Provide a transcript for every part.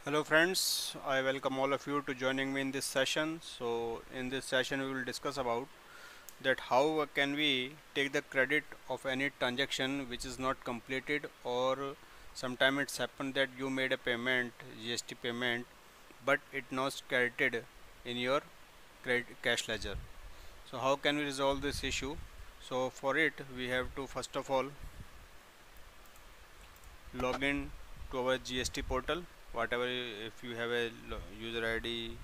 Hello friends, I welcome all of you to joining me in this session. So in this session we will discuss about that how can we take the credit of any transaction which is not completed, or sometime it's happened that you made a payment, GST payment, but it not credited in your credit cash ledger. So how can we resolve this issue? So for it we have to first of all log in to our GST portal. Whatever, if you have a user ID,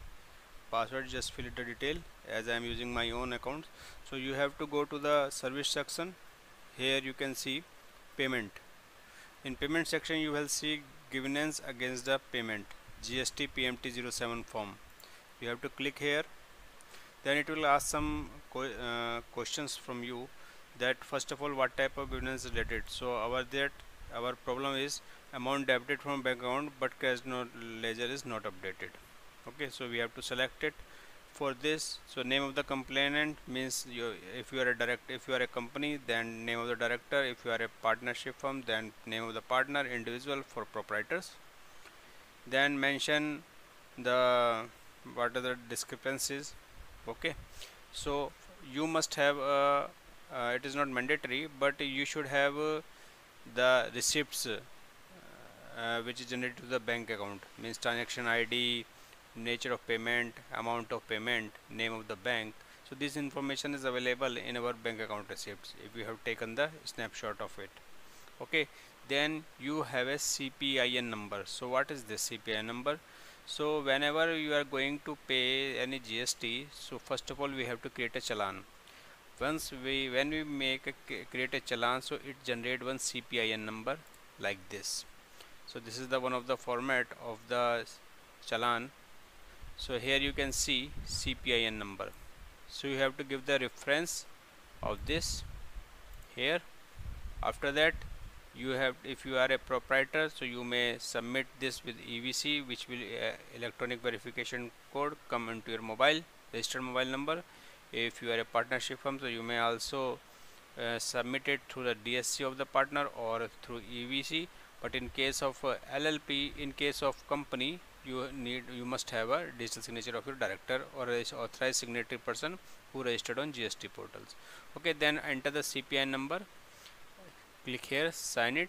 password, just fill it the detail. As I am using my own account, so you have to go to the service section. Here you can see payment. In payment section you will see governance against the payment, GST PMT07 form. You have to click here. Then it will ask some questions from you, that first of all what type of governance is related. So our problem is amount debited from bank account but cash not ledger is not updated. Okay, so we have to select it. For this, so name of the complainant means if you are a if you are a company, then name of the director. If you are a partnership firm, then name of the partner. Individual for proprietors. Then mention the what are the discrepancies. Okay, so you must have it is not mandatory, but you should have the receipts which is generated to the bank account, means transaction ID, nature of payment, amount of payment, name of the bank. So this information is available in our bank account receipts if we have taken the snapshot of it. Okay, then you have a CPIN number. So what is this CPIN number? So whenever you are going to pay any GST, so first of all we have to create a challan. When we make create a challan, so it generate one CPIN number like this. So this is the one of the format of the challan. So here you can see CPIN number. So you have to give the reference of this here. After that, you have, if you are a proprietor, so you may submit this with EVC, which will electronic verification code come into your mobile registered mobile number. If you are a partnership firm, so you may also submit it through the DSC of the partner or through EVC. But in case of LLP, in case of company, you must have a digital signature of your director or a authorized signatory person who registered on GST portals. Okay, then enter the CPI number, click here, sign it,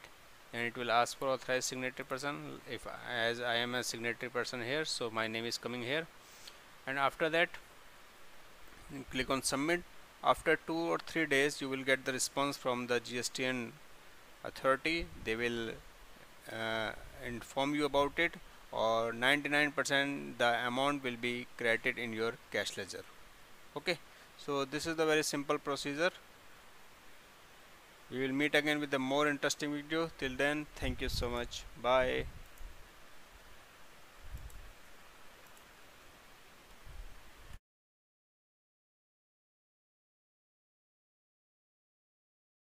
and it will ask for authorized signatory person. If, as I am a signatory person here, so my name is coming here. And after that, click on submit. After 2 or 3 days you will get the response from the GSTN authority. They will inform you about it, or 99% the amount will be credited in your cash ledger. Okay, so this is the very simple procedure. We will meet again with a more interesting video. Till then, thank you so much. Bye.